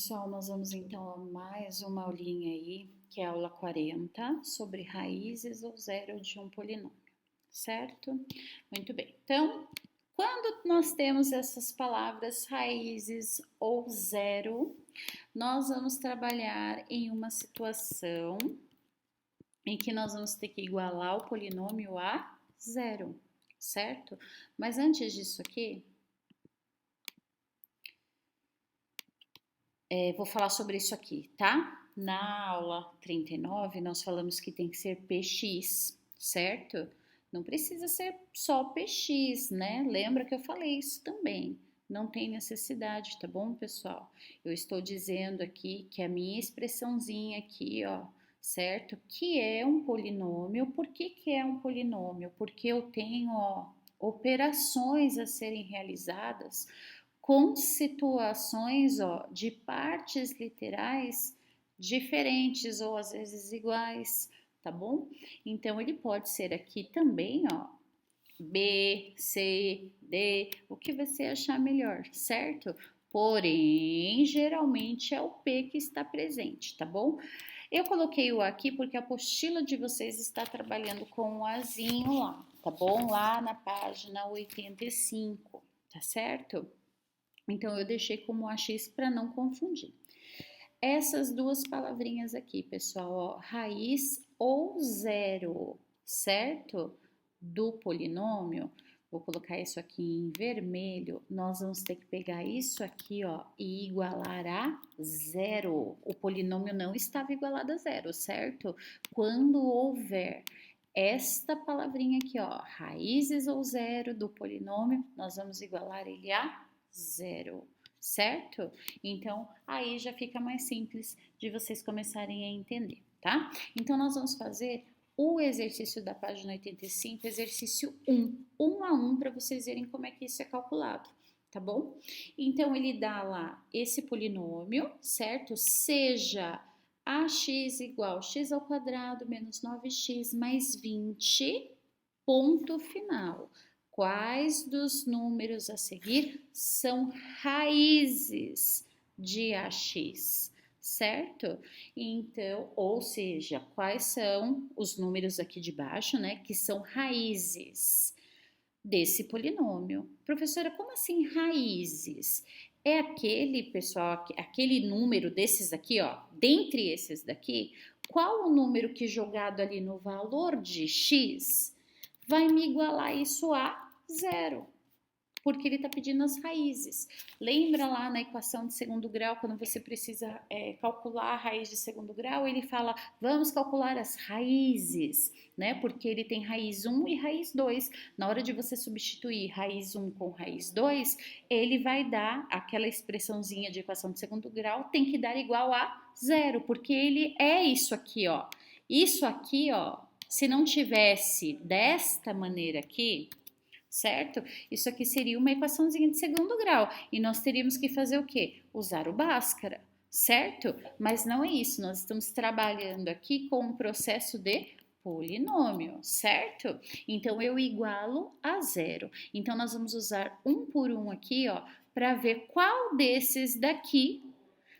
Pessoal, nós vamos então a mais uma aulinha aí, que é a aula 40, sobre raízes ou zero de um polinômio, certo? Muito bem. Então, quando nós temos essas palavras raízes ou zero, nós vamos trabalhar em uma situação em que nós vamos ter que igualar o polinômio a zero, certo? Mas antes disso aqui, vou falar sobre isso aqui, tá? Na aula 39, nós falamos que tem que ser px, certo? Não precisa ser só px, né? Lembra que eu falei isso também. Não tem necessidade, tá bom, pessoal? Eu estou dizendo aqui que a minha expressãozinha aqui, ó, certo? Que é um polinômio. Por que que é um polinômio? Porque eu tenho, ó, operações a serem realizadas com situações, ó, de partes literais diferentes ou às vezes iguais, tá bom? Então ele pode ser aqui também, ó, B, C, D, o que você achar melhor, certo? Porém, geralmente é o P que está presente, tá bom? Eu coloquei o A aqui porque a apostila de vocês está trabalhando com o Azinho lá, tá bom? Lá na página 85, tá certo? Então, eu deixei como AX para não confundir. Essas duas palavrinhas aqui, pessoal, ó, raiz ou zero, certo? Do polinômio, vou colocar isso aqui em vermelho, nós vamos ter que pegar isso aqui, ó, e igualar a zero. O polinômio não estava igualado a zero, certo? Quando houver esta palavrinha aqui, ó, raízes ou zero do polinômio, nós vamos igualar ele a zero, certo? Então, aí já fica mais simples de vocês começarem a entender, tá? Então, nós vamos fazer o exercício da página 85, exercício 1 a 1, para vocês verem como é que isso é calculado, tá bom? Então, ele dá lá esse polinômio, certo? Seja ax igual a x ao quadrado menos 9x mais 20, ponto final. Quais dos números a seguir são raízes de AX, certo? Então, ou seja, quais são os números aqui de baixo, né, que são raízes desse polinômio. Professora, como assim raízes? É aquele, pessoal, aquele número desses aqui, ó, dentre esses daqui, qual o número que jogado ali no valor de x vai me igualar isso a zero? Porque ele está pedindo as raízes. Lembra lá na equação de segundo grau, quando você precisa calcular a raiz de segundo grau, ele fala, vamos calcular as raízes, né? Porque ele tem raiz 1 e raiz 2. Na hora de você substituir raiz 1 com raiz 2, ele vai dar aquela expressãozinha de equação de segundo grau, tem que dar igual a zero, porque ele é isso aqui, ó. Isso aqui, ó, se não tivesse desta maneira aqui, certo? Isso aqui seria uma equaçãozinha de segundo grau e nós teríamos que fazer o quê? Usar o Bhaskara, certo? Mas não é isso, nós estamos trabalhando aqui com um processo de polinômio, certo? Então eu igualo a zero. Então nós vamos usar um por um aqui, ó, para ver qual desses daqui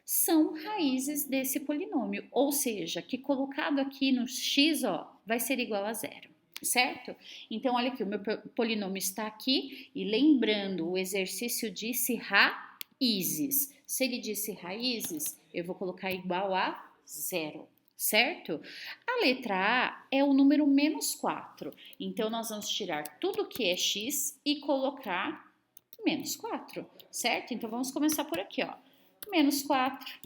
são raízes desse polinômio, ou seja, que colocado aqui no x, ó, vai ser igual a zero, certo? Então, olha aqui, o meu polinômio está aqui e lembrando, o exercício disse raízes. Se ele disse raízes, eu vou colocar igual a zero, certo? A letra A é o número menos 4. Então, nós vamos tirar tudo que é x e colocar menos 4, certo? Então, vamos começar por aqui, ó. Menos 4.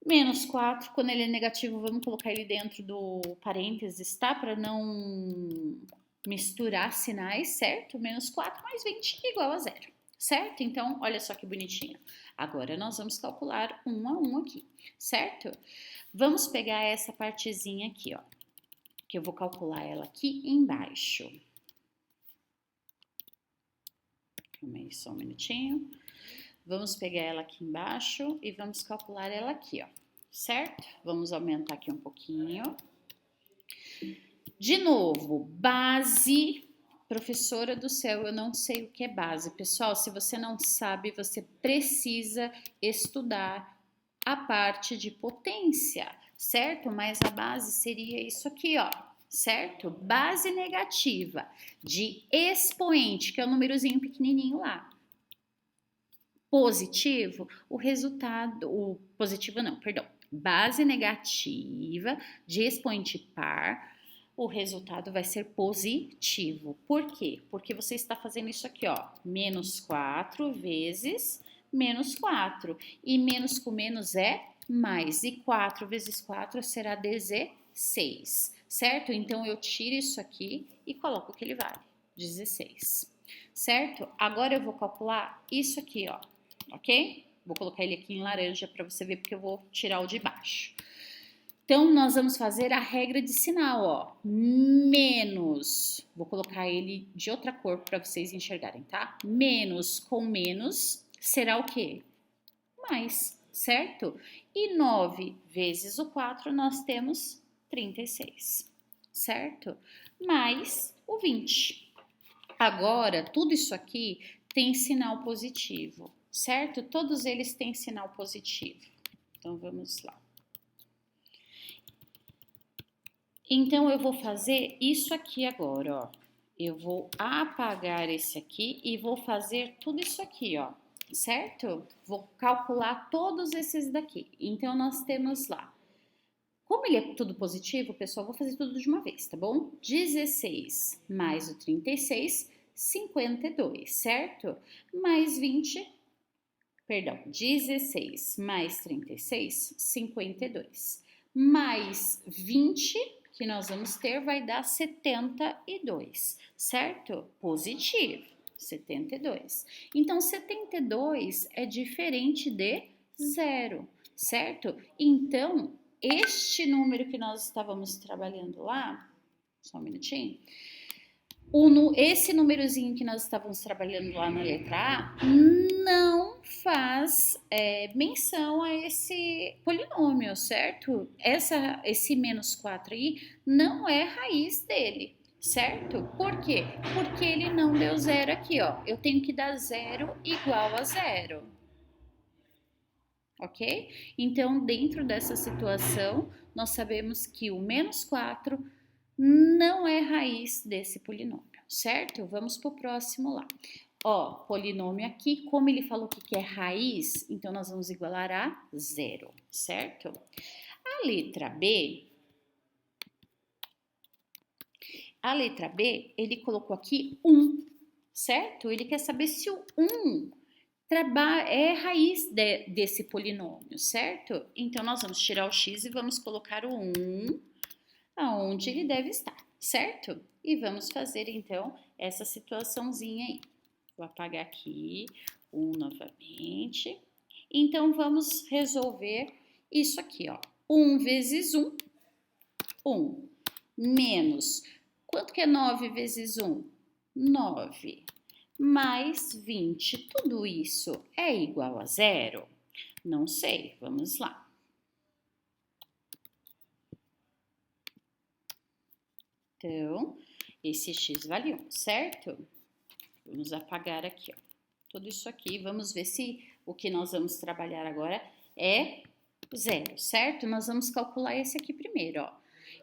Menos 4, quando ele é negativo, vamos colocar ele dentro do parênteses, tá? Para não misturar sinais, certo? Menos 4 mais 20 igual a zero, certo? Então, olha só que bonitinho. Agora, nós vamos calcular um a um aqui, certo? Vamos pegar essa partezinha aqui, ó, que eu vou calcular ela aqui embaixo. Calma aí, só um minutinho. Vamos pegar ela aqui embaixo e vamos calcular ela aqui, ó, certo? Vamos aumentar aqui um pouquinho. De novo, base, Professora do céu, eu não sei o que é base. Pessoal, se você não sabe, você precisa estudar a parte de potência, certo? Mas a base seria isso aqui, ó, certo? Base negativa de expoente, que é o númerozinho pequenininho lá. Positivo, o resultado, o positivo não, perdão. Base negativa de expoente par, o resultado vai ser positivo. Por quê? Porque você está fazendo isso aqui, ó, menos 4 vezes menos 4. E menos com menos é mais. E 4 vezes 4 será 16, certo? Então, eu tiro isso aqui e coloco o que ele vale, 16, certo? Agora, eu vou calcular isso aqui, ó, ok? Vou colocar ele aqui em laranja para você ver, porque eu vou tirar o de baixo. Então, nós vamos fazer a regra de sinal, ó, menos, vou colocar ele de outra cor para vocês enxergarem, tá? Menos com menos será o quê? Mais, certo? E 9 vezes o 4, nós temos 36, certo? Mais o 20. Agora, tudo isso aqui tem sinal positivo, certo? Todos eles têm sinal positivo. Então, vamos lá. Então, eu vou fazer isso aqui agora, ó. Eu vou apagar esse aqui e vou fazer tudo isso aqui, ó, certo? Vou calcular todos esses daqui. Então, nós temos lá. Como ele é tudo positivo, pessoal, vou fazer tudo de uma vez, tá bom? 16 mais o 36, 52, certo? Mais 20, perdão, 16 mais 36, 52. Mais 20, que nós vamos ter, vai dar 72, certo? Positivo, 72. Então, 72 é diferente de 0, certo? Então, este número que nós estávamos trabalhando lá, só um minutinho, esse númerozinho que nós estávamos trabalhando lá na letra A não faz menção a esse polinômio, certo? Esse menos 4 aí não é raiz dele, certo? Por quê? Porque ele não deu zero aqui, ó. Eu tenho que dar zero igual a zero. Ok? Então, dentro dessa situação, nós sabemos que o menos 4 não é raiz desse polinômio, certo? Vamos para o próximo lá. Ó, polinômio aqui, como ele falou que é raiz, então nós vamos igualar a zero, certo? A letra B, ele colocou aqui 1, certo? Ele quer saber se o 1 é raiz desse polinômio, certo? Então, nós vamos tirar o x e vamos colocar o 1 aonde ele deve estar, certo? E vamos fazer, então, essa situaçãozinha aí. Vou apagar aqui 1 novamente. Então, vamos resolver isso aqui, ó. 1 vezes 1, 1. Menos, quanto que é 9 vezes 1? 9. Mais 20, tudo isso é igual a zero? Não sei, vamos lá. Então, esse x vale 1, certo? Vamos apagar aqui, ó. Tudo isso aqui, vamos ver se o que nós vamos trabalhar agora é zero, certo? Nós vamos calcular esse aqui primeiro, ó.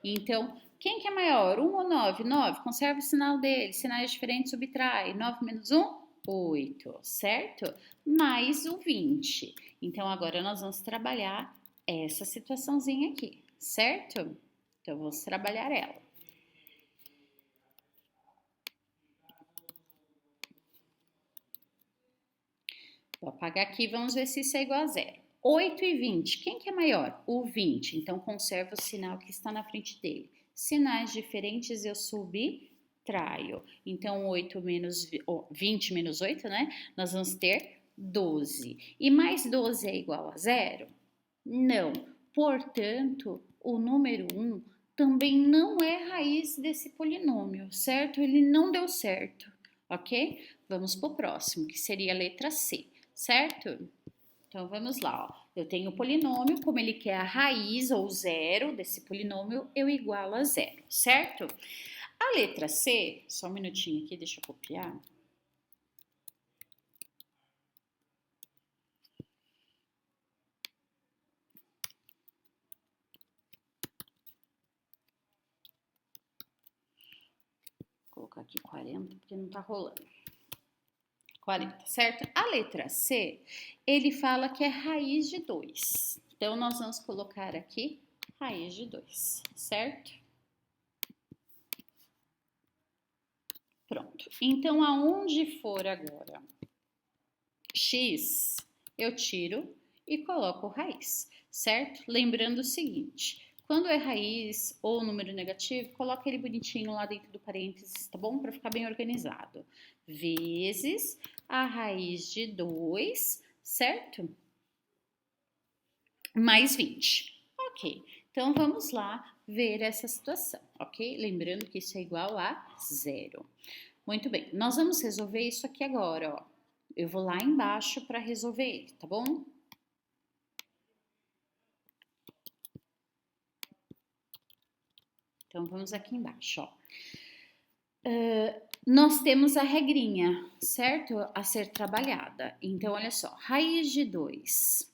Então, quem que é maior, 1 ou 9? 9, conserva o sinal dele, sinais diferentes subtrai. 9 menos 1, 8, certo? Mais o 20. Então, agora nós vamos trabalhar essa situaçãozinha aqui, certo? Então, vamos trabalhar ela. Vou apagar aqui, vamos ver se isso é igual a zero. 8 e 20, quem que é maior? O 20, então conserva o sinal que está na frente dele. Sinais diferentes eu subtraio. Então, 20 menos 8, né? Nós vamos ter 12. E mais 12 é igual a zero? Não. Portanto, o número 1 também não é raiz desse polinômio, certo? Ele não deu certo, ok? Vamos para o próximo, que seria a letra C, certo? Então, vamos lá, ó. Eu tenho o polinômio, como ele quer a raiz ou zero desse polinômio, eu igualo a zero, certo? A letra C, só um minutinho aqui, deixa eu copiar. Vou colocar aqui 40, porque não tá rolando. 40, certo? A letra C, ele fala que é raiz de 2. Então, nós vamos colocar aqui raiz de 2, certo? Pronto. Então, aonde for agora x, eu tiro e coloco raiz, certo? Lembrando o seguinte, quando é raiz ou número negativo, coloca ele bonitinho lá dentro do parênteses, tá bom? Para ficar bem organizado. Vezes a raiz de 2, certo? Mais 20. Ok, então vamos lá ver essa situação, ok? Lembrando que isso é igual a 0. Muito bem, nós vamos resolver isso aqui agora, ó. Eu vou lá embaixo para resolver ele, tá bom? Então, vamos aqui embaixo, ó. Nós temos a regrinha, certo? A ser trabalhada. Então, olha só, raiz de 2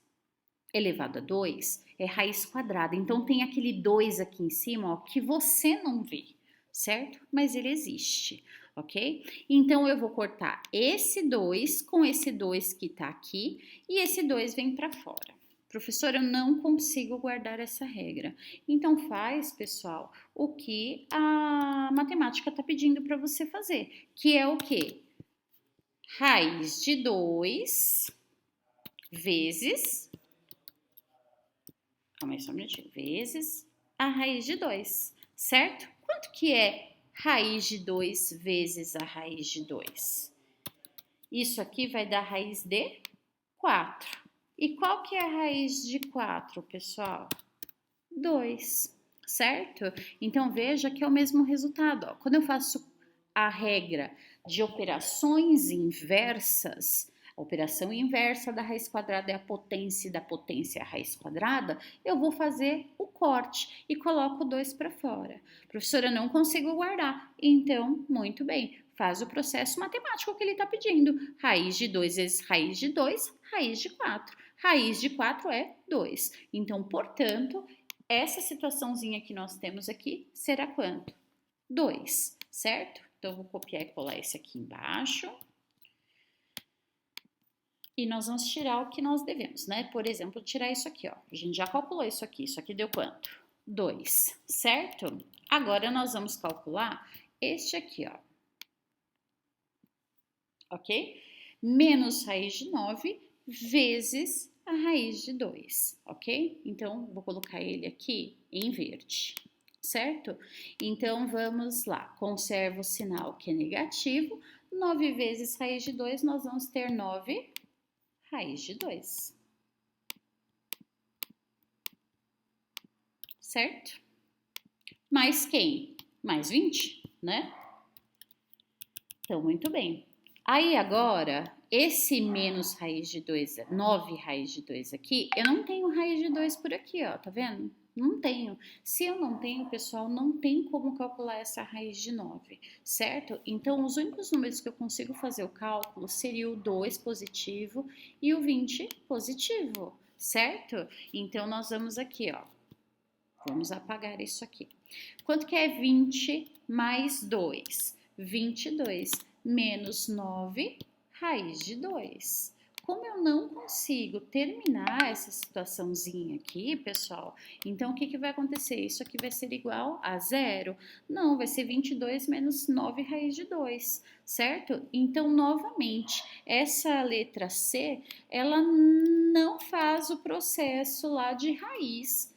elevado a 2 é raiz quadrada. Então, tem aquele 2 aqui em cima, ó, que você não vê, certo? Mas ele existe, ok? Então, eu vou cortar esse 2 com esse 2 que tá aqui e esse 2 vem para fora. Professora, eu não consigo guardar essa regra. Então, faz, pessoal, o que a matemática está pedindo para você fazer, que é o quê? Raiz de 2 vezes... Calma aí só um minutinho. Vezes a raiz de 2, certo? Quanto que é raiz de 2 vezes a raiz de 2? Isso aqui vai dar raiz de 4. E qual que é a raiz de 4, pessoal? 2, certo? Então, veja que é o mesmo resultado. Ó. Quando eu faço a regra de operações inversas, a operação inversa da raiz quadrada é a potência e da potência é a raiz quadrada, eu vou fazer o corte e coloco 2 para fora. Professora, eu não consigo guardar. Então, muito bem, faz o processo matemático que ele está pedindo. Raiz de 2 vezes raiz de 2, raiz de 4. Raiz de 4 é 2. Então, portanto, essa situaçãozinha que nós temos aqui será quanto? 2, certo? Então, vou copiar e colar esse aqui embaixo. E nós vamos tirar o que nós devemos, né? Por exemplo, tirar isso aqui, ó. A gente já calculou isso aqui deu quanto? 2, certo? Agora, nós vamos calcular este aqui, ó. Ok? Menos raiz de 9 vezes a raiz de 2, ok? Então, vou colocar ele aqui em verde, certo? Então, vamos lá. Conserva o sinal que é negativo. 9 vezes raiz de 2, nós vamos ter 9 raiz de 2. Certo? Mais quem? Mais 20, né? Então, muito bem. Aí, agora, esse menos raiz de 2, 9 raiz de 2 aqui, eu não tenho raiz de 2 por aqui, ó, tá vendo? Não tenho. Se eu não tenho, pessoal, não tem como calcular essa raiz de 9, certo? Então, os únicos números que eu consigo fazer o cálculo seria o 2 positivo e o 20 positivo, certo? Então, nós vamos aqui, ó. Vamos apagar isso aqui. Quanto que é 20 mais 2? 22 menos 9 raiz de 2. Como eu não consigo terminar essa situaçãozinha aqui, pessoal, então o que vai acontecer? Isso aqui vai ser igual a 0? Não, vai ser 22 menos 9 raiz de 2, certo? Então, novamente, essa letra C, ela não faz o processo lá de raiz,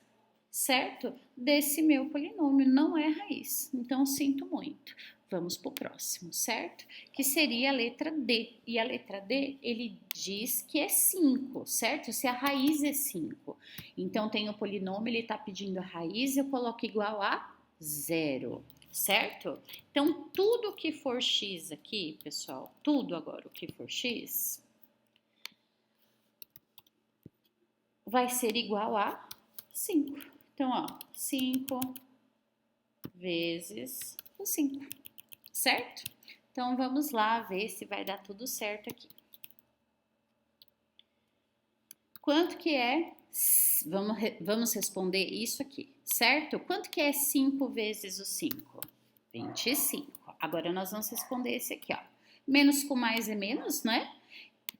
certo? Desse meu polinômio, não é raiz. Então, sinto muito. Vamos para o próximo, certo? Que seria a letra D. E a letra D, ele diz que é 5, certo? Se a raiz é 5. Então, tem o polinômio, ele está pedindo a raiz, eu coloco igual a 0, certo? Então, tudo que for x aqui, pessoal, tudo agora o que for x, vai ser igual a 5. Então, ó, 5 vezes o 5, certo? Então, vamos lá ver se vai dar tudo certo aqui. Quanto que é? Vamos responder isso aqui, certo? Quanto que é 5 vezes o 5? 25. Agora, nós vamos responder esse aqui, ó. Menos com mais é menos, né?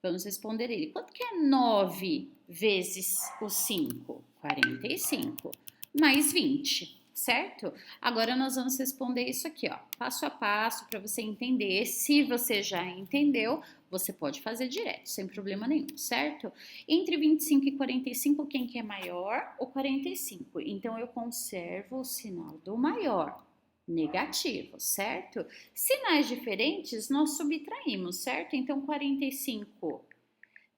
Vamos responder ele. Quanto que é 9 vezes o 5? 45. Mais 20, certo? Agora nós vamos responder isso aqui, ó, passo a passo para você entender. Se você já entendeu, você pode fazer direto, sem problema nenhum, certo? Entre 25 e 45, quem que é maior? O 45. Então, eu conservo o sinal do maior. Negativo, certo? Sinais diferentes nós subtraímos, certo? Então, 45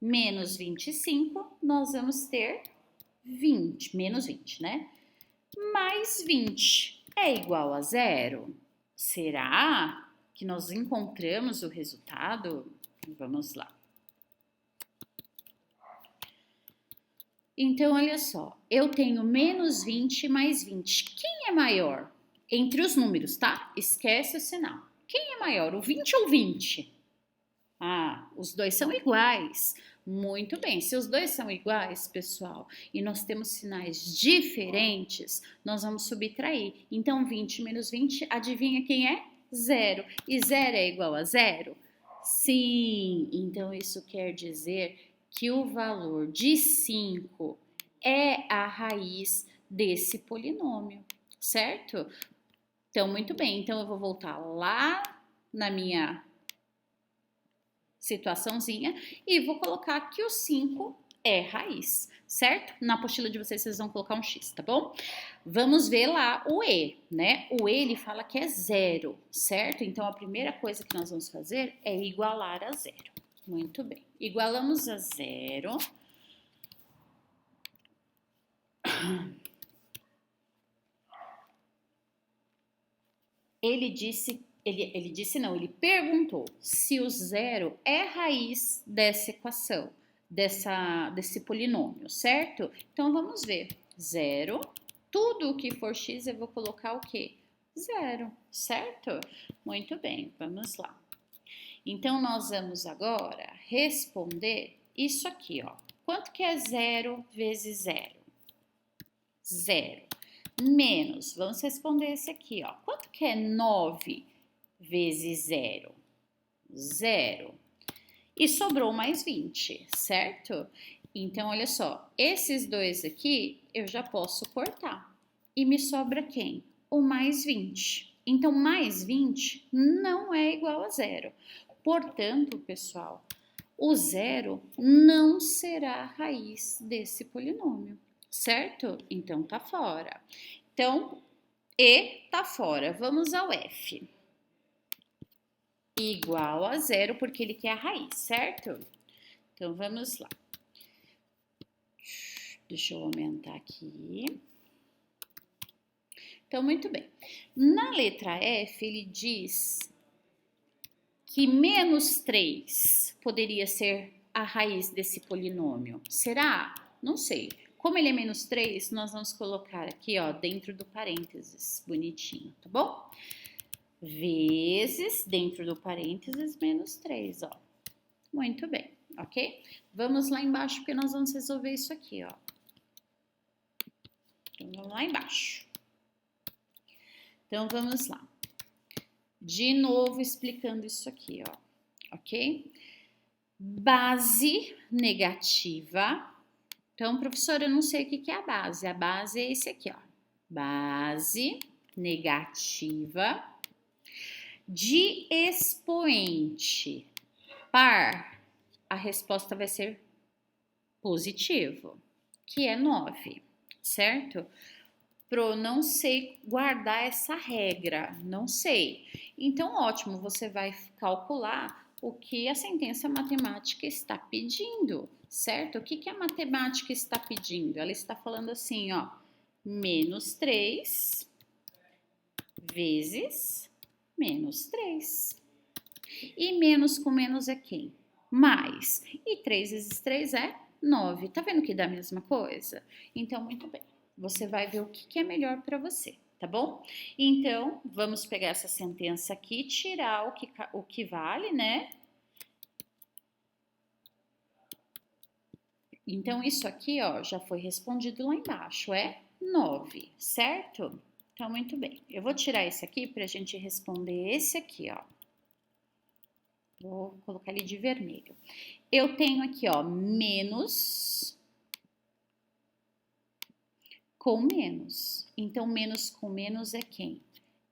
menos 25, nós vamos ter 20, menos 20, né? Mais 20 é igual a zero? Será que nós encontramos o resultado? Vamos lá. Então, olha só, eu tenho menos 20 mais 20. Quem é maior? Entre os números, tá? Esquece o sinal. Quem é maior, o 20 ou o 20? Ah, os dois são iguais. Muito bem, se os dois são iguais, pessoal, e nós temos sinais diferentes, nós vamos subtrair. Então, 20 menos 20, adivinha quem é? Zero. E zero é igual a zero? Sim, então isso quer dizer que o valor de 5 é a raiz desse polinômio, certo? Então, muito bem. Então, eu vou voltar lá na minha situaçãozinha e vou colocar que o 5 é raiz, certo? Na apostila de vocês, vocês vão colocar um X, tá bom? Vamos ver lá o E, né? O E, ele fala que é zero, certo? Então, a primeira coisa que nós vamos fazer é igualar a zero. Muito bem. Igualamos a zero. Ele perguntou se o zero é raiz dessa equação, desse polinômio, certo? Então, vamos ver. Zero, tudo o que for x, eu vou colocar o quê? Zero, certo? Muito bem, vamos lá. Então, nós vamos agora responder isso aqui, ó. Quanto que é zero vezes zero? Zero. Menos, vamos responder esse aqui, ó. Quanto que é 9 vezes zero? Zero. E sobrou mais 20, certo? Então, olha só, esses dois aqui eu já posso cortar. E me sobra quem? O mais 20. Então, mais 20 não é igual a zero. Portanto, pessoal, o zero não será a raiz desse polinômio, certo? Então, tá fora. Então, E tá fora. Vamos ao F. Igual a zero, porque ele quer a raiz, certo? Então, vamos lá. Deixa eu aumentar aqui. Então, muito bem. Na letra F, ele diz que menos 3 poderia ser a raiz desse polinômio. Será? Não sei. Como ele é menos 3, nós vamos colocar aqui, ó, dentro do parênteses, bonitinho, tá bom? Vezes, dentro do parênteses, menos 3, ó. Muito bem, ok? Vamos lá embaixo, porque nós vamos resolver isso aqui, ó. Então, vamos lá embaixo. Então, vamos lá. De novo, explicando isso aqui, ó, ok? Base negativa. Então, professora, eu não sei o que é a base. A base é esse aqui, ó. Base negativa de expoente par. A resposta vai ser positivo, que é 9, certo? Pro não sei guardar essa regra, não sei. Então, ótimo, você vai calcular o que a sentença matemática está pedindo, certo? O que a matemática está pedindo? Ela está falando assim, ó, menos 3 vezes menos 3. E menos com menos é quem? Mais. E 3 vezes 3 é 9. Tá vendo que dá a mesma coisa? Então, muito bem. Você vai ver o que é melhor para você, tá bom? Então, vamos pegar essa sentença aqui, tirar o que vale, né? Então, isso aqui, ó, já foi respondido lá embaixo, é 9, certo? Então, muito bem. Eu vou tirar esse aqui para a gente responder esse aqui, ó. Vou colocar ele de vermelho. Eu tenho aqui, ó, menos com menos. Então, menos com menos é quem?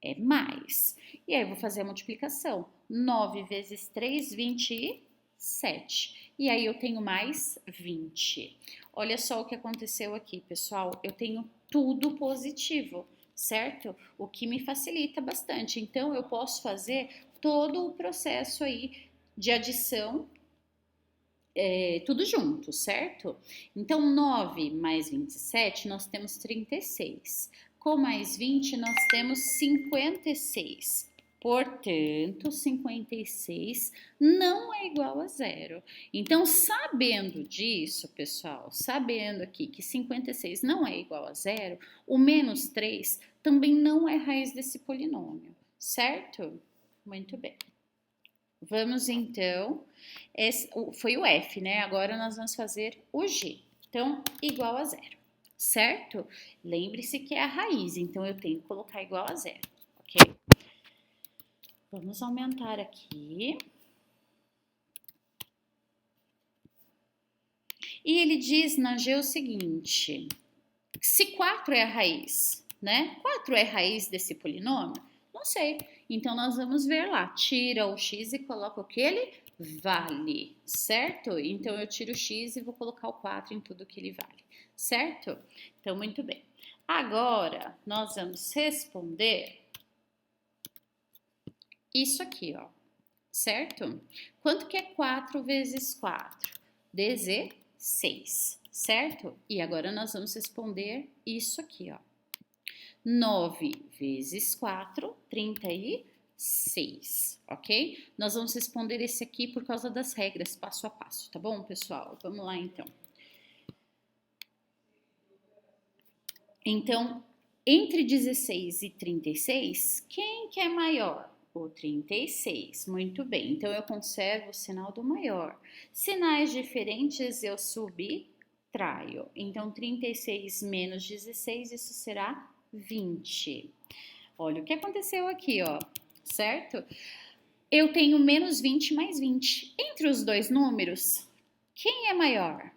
É mais. E aí, eu vou fazer a multiplicação. 9 vezes 3, 27. E aí, eu tenho mais 20. Olha só o que aconteceu aqui, pessoal. Eu tenho tudo positivo, certo? O que me facilita bastante. Então, eu posso fazer todo o processo aí de adição, tudo junto, certo? Então, 9 mais 27, nós temos 36. Com mais 20, nós temos 56. Portanto, 56 não é igual a zero. Então, sabendo disso, pessoal, sabendo aqui que 56 não é igual a zero, o menos 3 também não é raiz desse polinômio, certo? Muito bem. Vamos então, foi o F, né? Agora nós vamos fazer o G. Então, igual a zero, certo? Lembre-se que é a raiz, então eu tenho que colocar igual a zero, ok? Vamos aumentar aqui. E ele diz na G o seguinte, se 4 é a raiz, né? 4 é a raiz desse polinômio? Não sei. Então, nós vamos ver lá. Tira o x e coloca o que ele vale, certo? Então, eu tiro o x e vou colocar o 4 em tudo que ele vale, certo? Então, muito bem. Agora, nós vamos responder isso aqui, ó, certo? Quanto que é 4 vezes 4? 16, certo? E agora, nós vamos responder isso aqui, ó. 9 vezes 4, 36, ok? Nós vamos responder esse aqui por causa das regras, passo a passo, tá bom, pessoal? Vamos lá, então. Então, entre 16 e 36, quem que é maior? O 36, muito bem. Então, eu conservo o sinal do maior. Sinais diferentes eu subtraio. Então, 36 menos 16, isso será 20. Olha o que aconteceu aqui, ó, certo? Eu tenho menos 20 mais 20. Entre os dois números, quem é maior?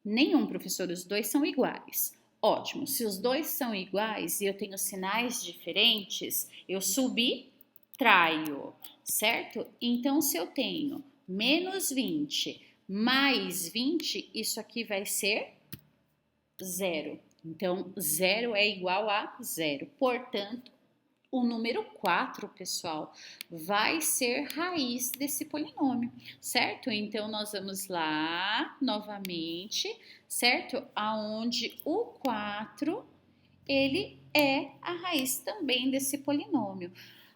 Nenhum, professor, os dois são iguais. Ótimo, se os dois são iguais e eu tenho sinais diferentes, eu subtraio, certo? Então, se eu tenho menos 20 mais 20, isso aqui vai ser zero. Então, zero é igual a zero. Portanto, o número 4, pessoal, vai ser raiz desse polinômio, certo? Então, nós vamos lá, novamente, certo? Aonde o 4, ele é a raiz também desse polinômio.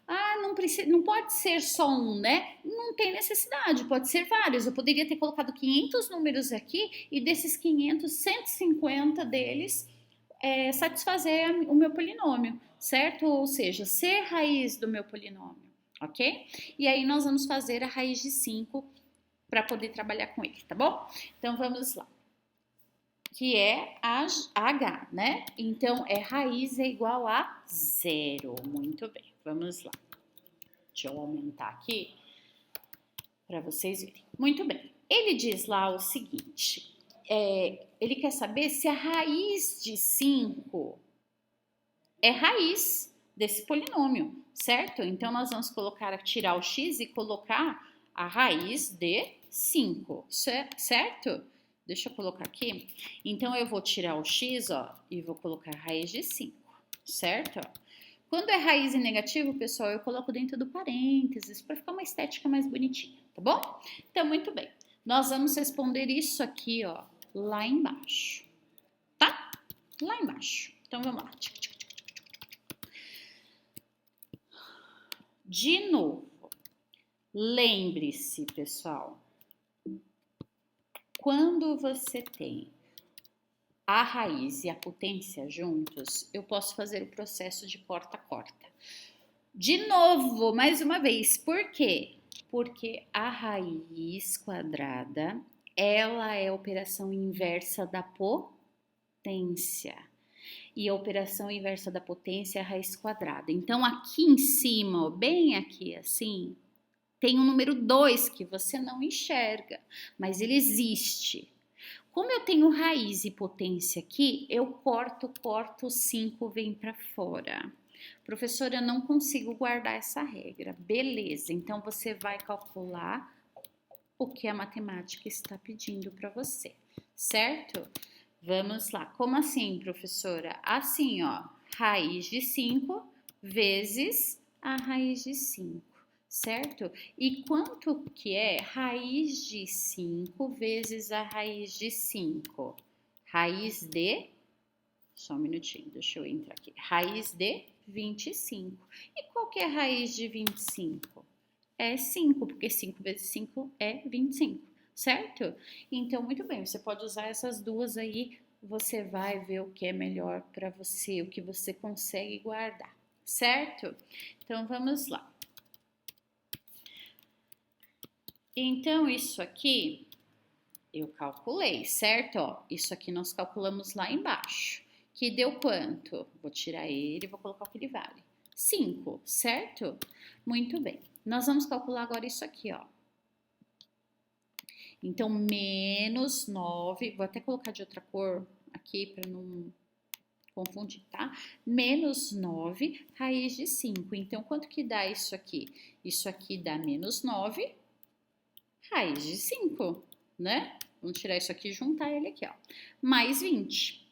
Ah, não pode ser só um, né? Não tem necessidade, pode ser vários. Eu poderia ter colocado 500 números aqui e desses 500, 150 deles satisfazer o meu polinômio, certo? Ou seja, ser raiz do meu polinômio, ok? E aí nós vamos fazer a raiz de 5 para poder trabalhar com ele, tá bom? Então vamos lá. Que é a H, né? Então, raiz é igual a zero. Muito bem, vamos lá. Deixa eu aumentar aqui para vocês verem. Muito bem. Ele diz lá o seguinte, ele quer saber se a raiz de 5 é raiz desse polinômio, certo? Então, nós vamos tirar o x e colocar a raiz de 5, certo? Deixa eu colocar aqui. Então, eu vou tirar o x, ó, e vou colocar a raiz de 5, certo? Quando é raiz em negativo, pessoal, eu coloco dentro do parênteses para ficar uma estética mais bonitinha, tá bom? Então, muito bem. Nós vamos responder isso aqui, ó, lá embaixo, tá? Lá embaixo. Então, vamos lá. De novo, lembre-se, pessoal, quando você tem a raiz e a potência juntos, eu posso fazer o processo de corta-corta. De novo, mais uma vez, por quê? Porque a raiz quadrada, ela é a operação inversa da potência. E a operação inversa da potência é a raiz quadrada. Então, aqui em cima, ó, bem aqui assim, tem o número 2 que você não enxerga, mas ele existe. Como eu tenho raiz e potência aqui, eu corto, 5 vem para fora. Professora, eu não consigo guardar essa regra. Beleza, então você vai calcular o que a matemática está pedindo para você, certo? Vamos lá. Como assim, professora? Assim, ó, raiz de 5 vezes a raiz de 5, certo? E quanto que é raiz de 5 vezes a raiz de 5? Raiz de... Só um minutinho, deixa eu entrar aqui. Raiz de 25. E qual que é a raiz de 25? É 5, porque 5 vezes 5 é 25, certo? Então, muito bem, você pode usar essas duas aí, você vai ver o que é melhor para você, o que você consegue guardar, certo? Então, vamos lá. Então, isso aqui eu calculei, certo? Ó, isso aqui nós calculamos lá embaixo. Que deu quanto? Vou tirar ele e vou colocar o que ele vale. 5, certo? Muito bem. Nós vamos calcular agora isso aqui, ó. Então, menos 9, vou até colocar de outra cor aqui para não confundir, tá? Menos 9 raiz de 5. Então, quanto que dá isso aqui? Isso aqui dá menos 9 raiz de 5, né? Vamos tirar isso aqui e juntar ele aqui, ó. Mais 20.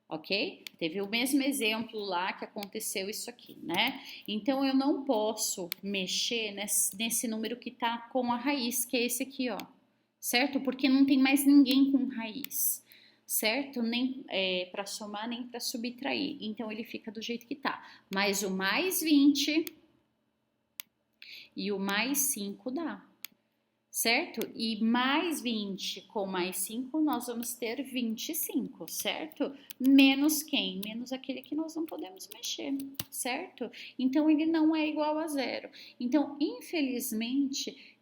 Ok? Teve o mesmo exemplo lá que aconteceu isso aqui, né? Então, eu não posso mexer nesse número que tá com a raiz, que é esse aqui, ó. Certo? Porque não tem mais ninguém com raiz, certo? Nem para somar, nem para subtrair. Então, ele fica do jeito que tá. Mas o mais 20 e o mais 5 dá. Certo? E mais 20 com mais 5, nós vamos ter 25, certo? Menos quem? Menos aquele que nós não podemos mexer, certo? Então, ele não é igual a zero. Então, infelizmente,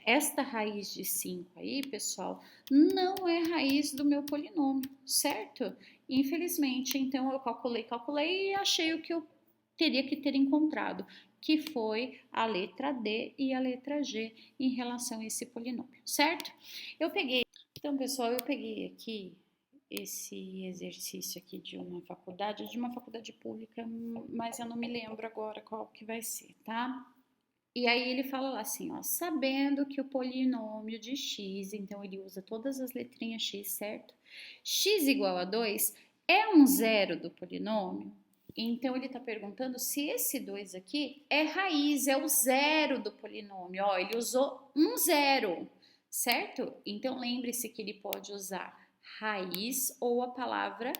esta raiz de 5 aí, pessoal, não é raiz do meu polinômio, certo? Infelizmente, então, eu calculei e achei o que eu teria que ter encontrado, que foi a letra D e a letra G em relação a esse polinômio, certo? Então, pessoal, eu peguei aqui esse exercício aqui de uma faculdade pública, mas eu não me lembro agora qual que vai ser, tá? E aí ele fala lá assim, ó, sabendo que o polinômio de x, então ele usa todas as letrinhas x, certo? X igual a 2 é um zero do polinômio? Então, ele está perguntando se esse 2 aqui é raiz, é o zero do polinômio. Ó, ele usou um zero, certo? Então, lembre-se que ele pode usar raiz ou a palavra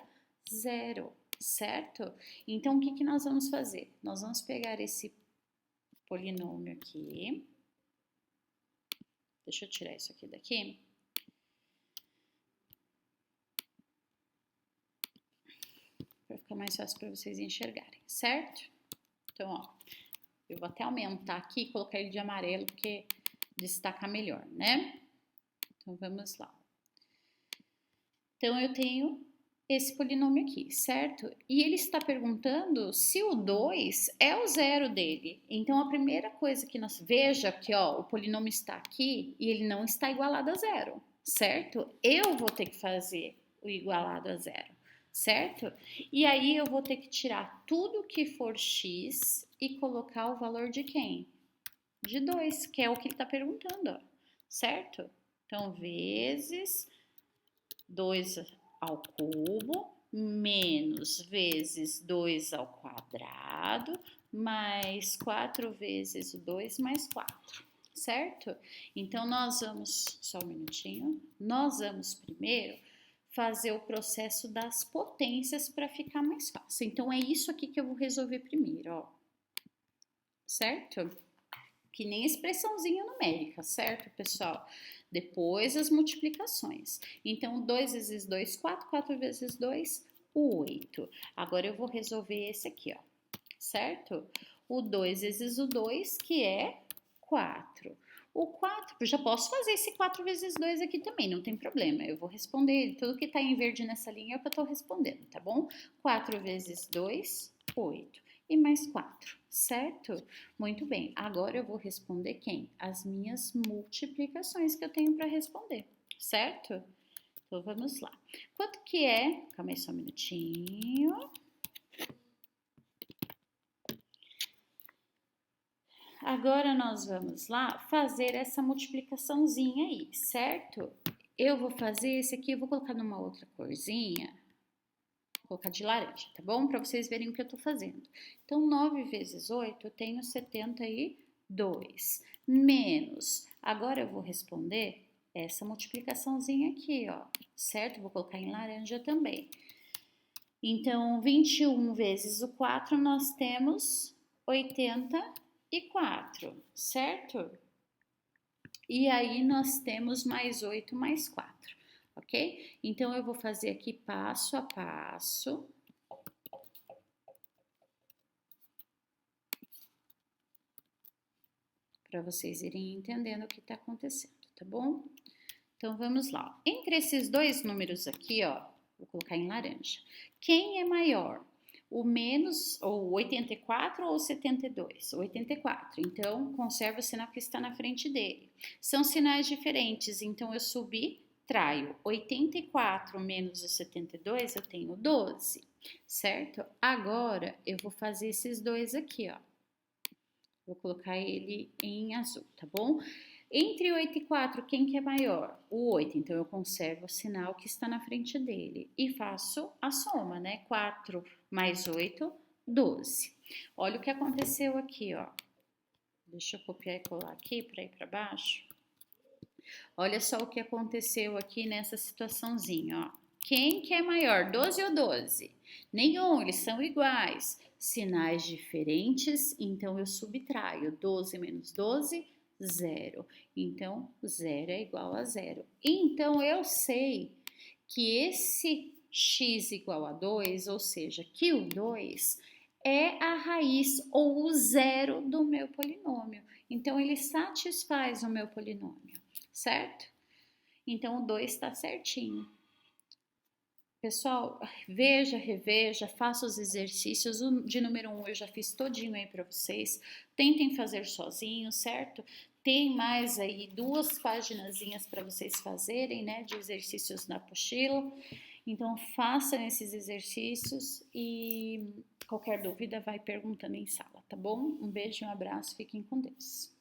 zero, certo? Então, o que, que nós vamos fazer? Nós vamos pegar esse polinômio aqui. Deixa eu tirar isso aqui daqui. Para ficar mais fácil para vocês enxergarem, certo? Então, ó, eu vou até aumentar aqui e colocar ele de amarelo, porque destaca melhor, né? Então, vamos lá. Então, eu tenho esse polinômio aqui, certo? E ele está perguntando se o 2 é o zero dele. Então, a primeira coisa que nós... Veja que, ó, o polinômio está aqui e ele não está igualado a zero, certo? Eu vou ter que fazer o igualado a zero, certo? E aí, eu vou ter que tirar tudo que for x e colocar o valor de quem? De 2, que é o que ele está perguntando, ó, certo? Então, vezes 2 ao cubo, menos vezes 2 ao quadrado, mais 4 vezes 2 mais 4, certo? Então, nós vamos, só um minutinho, nós vamos primeiro fazer o processo das potências para ficar mais fácil. Então, é isso aqui que eu vou resolver primeiro, ó, certo? Que nem expressãozinha numérica, certo, pessoal? Depois as multiplicações. Então, 2 vezes 2, 4. 4 vezes 2, 8. Agora eu vou resolver esse aqui, ó, certo? O 2 vezes o 2, que é 4. O 4, eu já posso fazer esse 4 vezes 2 aqui também, não tem problema. Eu vou responder, tudo que tá em verde nessa linha é o que eu tô respondendo, tá bom? 4 vezes 2, 8. E mais 4, certo? Muito bem, agora eu vou responder quem? As minhas multiplicações que eu tenho para responder, certo? Então, vamos lá. Quanto que é? Calma aí só um minutinho. Agora nós vamos lá fazer essa multiplicaçãozinha aí, certo? Eu vou fazer esse aqui, eu vou colocar numa outra corzinha, vou colocar de laranja, tá bom? Para vocês verem o que eu tô fazendo. Então, 9 vezes 8, eu tenho 72, menos, agora eu vou responder essa multiplicaçãozinha aqui, ó, certo? Vou colocar em laranja também. Então, 21 vezes o 4, nós temos 84, certo? E aí, nós temos mais 8 mais 4, ok? Então, eu vou fazer aqui passo a passo. Para vocês irem entendendo o que está acontecendo, tá bom? Então, vamos lá. Entre esses dois números aqui, ó, vou colocar em laranja. Quem é maior? O menos, ou 84 ou 72? 84. Então, conserva o sinal que está na frente dele. São sinais diferentes, então eu subtraio. 84 menos o 72, eu tenho 12, certo? Agora, eu vou fazer esses dois aqui, ó. Vou colocar ele em azul, tá bom? Entre 8 e 4, quem que é maior? O 8, então eu conservo o sinal que está na frente dele e faço a soma, né? 4 mais 8, 12. Olha o que aconteceu aqui, ó. Deixa eu copiar e colar aqui para ir para baixo. Olha só o que aconteceu aqui nessa situaçãozinha, ó. Quem que é maior, 12 ou 12? Nenhum, eles são iguais. Sinais diferentes, então eu subtraio. 12 menos 12, 0. Então, 0 é igual a 0. Então, eu sei que esse x igual a 2, ou seja, que o 2 é a raiz ou o zero do meu polinômio. Então, ele satisfaz o meu polinômio, certo? Então, o 2 está certinho. Pessoal, veja, reveja, faça os exercícios. O de número 1 eu já fiz todinho aí para vocês. Tentem fazer sozinhos, certo? Tem mais aí 2 paginazinhas para vocês fazerem, né, de exercícios na apostila. Então, façam esses exercícios e qualquer dúvida vai perguntando em sala, tá bom? Um beijo e um abraço, fiquem com Deus.